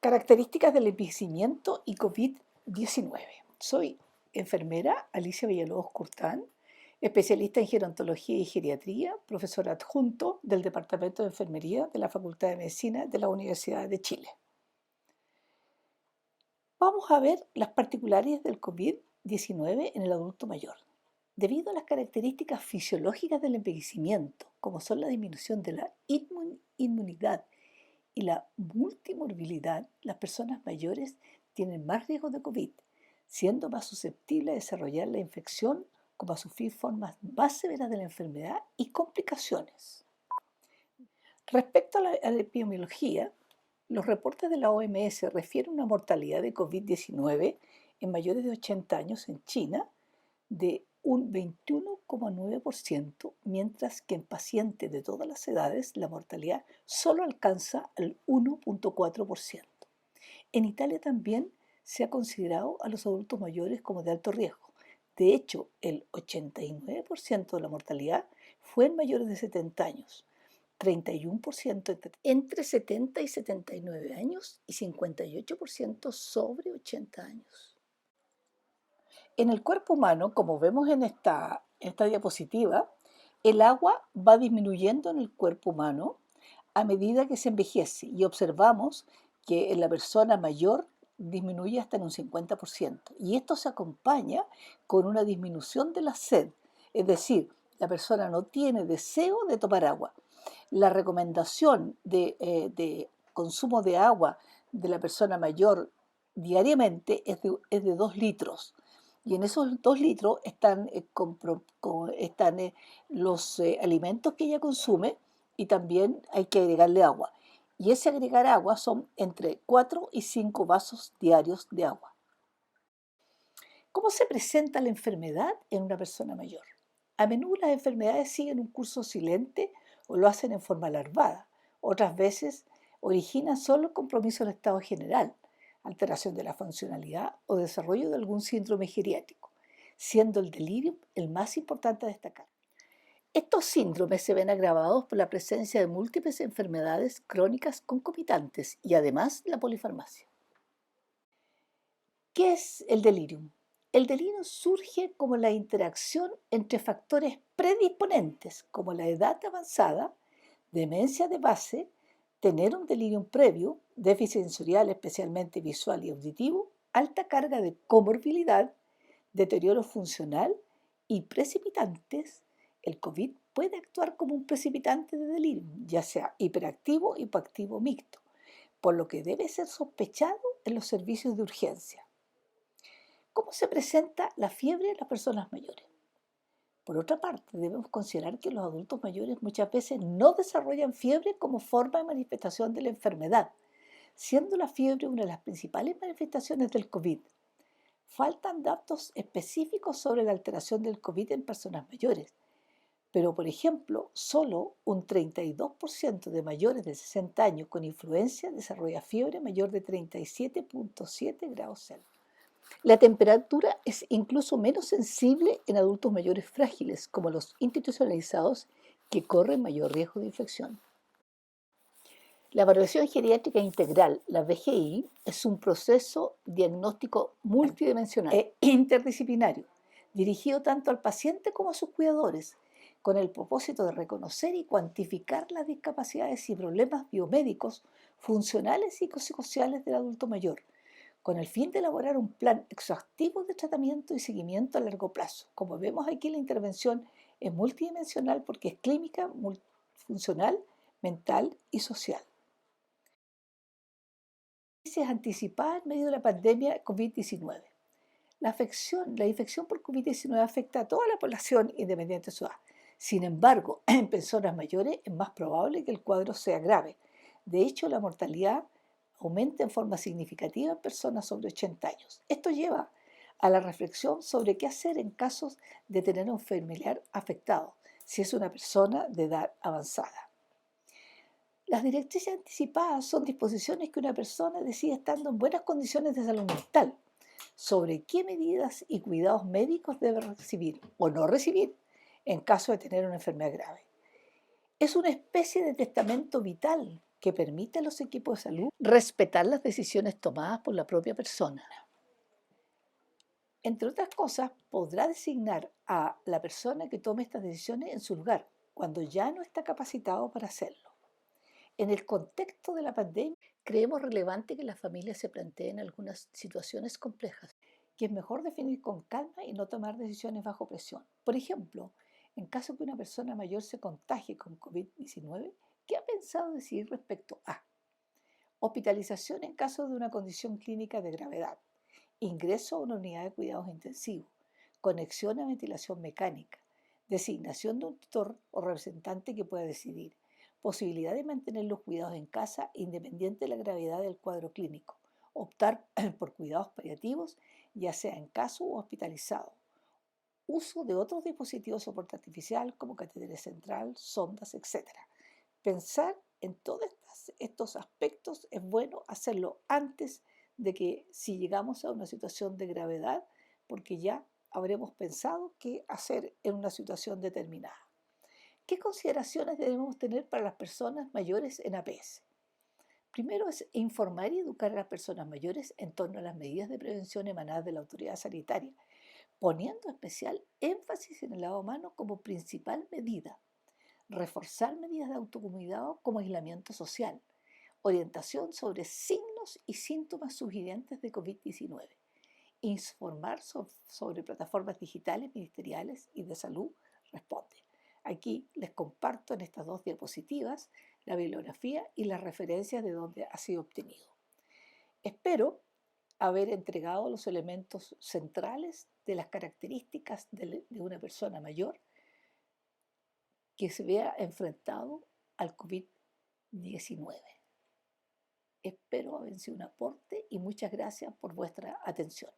Características del envejecimiento y COVID-19. Soy enfermera Alicia Villalobos Curtán, especialista en gerontología y geriatría, profesora adjunto del Departamento de Enfermería de la Facultad de Medicina de la Universidad de Chile. Vamos a ver las particularidades del COVID-19 en el adulto mayor. Debido a las características fisiológicas del envejecimiento, como son la disminución de la inmunidad y la multimorbilidad, las personas mayores tienen más riesgo de COVID, siendo más susceptibles a desarrollar la infección como a sufrir formas más severas de la enfermedad y complicaciones. Respecto a la epidemiología, los reportes de la OMS refieren una mortalidad de COVID-19 en mayores de 80 años en China de un 21,9%, mientras que en pacientes de todas las edades la mortalidad solo alcanza el 1,4%. En Italia también se ha considerado a los adultos mayores como de alto riesgo. De hecho, el 89% de la mortalidad fue en mayores de 70 años, 31% entre 70 y 79 años y 58% sobre 80 años. En el cuerpo humano, como vemos en esta diapositiva, el agua va disminuyendo en el cuerpo humano a medida que se envejece y observamos que en la persona mayor disminuye hasta en un 50%. Y esto se acompaña con una disminución de la sed, es decir, la persona no tiene deseo de tomar agua. La recomendación de consumo de agua de la persona mayor diariamente es de 2 litros. Y en esos 2 litros están los alimentos que ella consume y también hay que agregarle agua. Y ese agregar agua son entre 4 y 5 vasos diarios de agua. ¿Cómo se presenta la enfermedad en una persona mayor? A menudo las enfermedades siguen un curso silente o lo hacen en forma larvada. Otras veces originan solo el compromiso del estado general, alteración de la funcionalidad o desarrollo de algún síndrome geriátrico, siendo el delirio el más importante a destacar. Estos síndromes se ven agravados por la presencia de múltiples enfermedades crónicas concomitantes y además la polifarmacia. ¿Qué es el delirium? El delirio surge como la interacción entre factores predisponentes como la edad avanzada, demencia de base, tener un delirium previo, déficit sensorial especialmente visual y auditivo, alta carga de comorbilidad, deterioro funcional y precipitantes. El COVID puede actuar como un precipitante de delirium, ya sea hiperactivo o hipoactivo mixto, por lo que debe ser sospechado en los servicios de urgencia. ¿Cómo se presenta la fiebre en las personas mayores? Por otra parte, debemos considerar que los adultos mayores muchas veces no desarrollan fiebre como forma de manifestación de la enfermedad, siendo la fiebre una de las principales manifestaciones del COVID. Faltan datos específicos sobre la alteración del COVID en personas mayores, pero por ejemplo, solo un 32% de mayores de 60 años con influenza desarrolla fiebre mayor de 37,7 grados Celsius. La temperatura es incluso menos sensible en adultos mayores frágiles, como los institucionalizados, que corren mayor riesgo de infección. La evaluación geriátrica integral, la VGI, es un proceso diagnóstico multidimensional e interdisciplinario, dirigido tanto al paciente como a sus cuidadores, con el propósito de reconocer y cuantificar las discapacidades y problemas biomédicos, funcionales y psicosociales del adulto mayor, con el fin de elaborar un plan exhaustivo de tratamiento y seguimiento a largo plazo. Como vemos aquí, la intervención es multidimensional porque es clínica, funcional, mental y social. Anticipada en medio de la pandemia COVID-19. La infección por COVID-19 afecta a toda la población independiente de su edad. Sin embargo, en personas mayores es más probable que el cuadro sea grave. De hecho, la mortalidad aumenta en forma significativa en personas sobre 80 años. Esto lleva a la reflexión sobre qué hacer en casos de tener un familiar afectado, si es una persona de edad avanzada. Las directrices anticipadas son disposiciones que una persona decide estando en buenas condiciones de salud mental sobre qué medidas y cuidados médicos debe recibir o no recibir en caso de tener una enfermedad grave. Es una especie de testamento vital que permite a los equipos de salud respetar las decisiones tomadas por la propia persona. Entre otras cosas, podrá designar a la persona que tome estas decisiones en su lugar, cuando ya no está capacitado para hacerlo. En el contexto de la pandemia, creemos relevante que las familias se planteen algunas situaciones complejas, que es mejor definir con calma y no tomar decisiones bajo presión. Por ejemplo, en caso que una persona mayor se contagie con COVID-19, ¿qué ha pensado decidir respecto a hospitalización en caso de una condición clínica de gravedad, ingreso a una unidad de cuidados intensivos, conexión a ventilación mecánica, designación de un tutor o representante que pueda decidir, posibilidad de mantener los cuidados en casa independiente de la gravedad del cuadro clínico, optar por cuidados paliativos, ya sea en caso o hospitalizado, uso de otros dispositivos de soporte artificial como catéter central, sondas, etc. Pensar en todos estos aspectos es bueno hacerlo antes de que si llegamos a una situación de gravedad, porque ya habremos pensado qué hacer en una situación determinada. ¿Qué consideraciones debemos tener para las personas mayores en APS? Primero es informar y educar a las personas mayores en torno a las medidas de prevención emanadas de la autoridad sanitaria, poniendo especial énfasis en el lavado de manos como principal medida. Reforzar medidas de autocuidado como aislamiento social, orientación sobre signos y síntomas sugerentes de COVID-19, informar sobre plataformas digitales ministeriales y de salud, responde. Aquí les comparto en estas dos diapositivas la bibliografía y las referencias de donde ha sido obtenido. Espero haber entregado los elementos centrales de las características de una persona mayor que se vea enfrentado al COVID-19. Espero haber sido un aporte y muchas gracias por vuestra atención.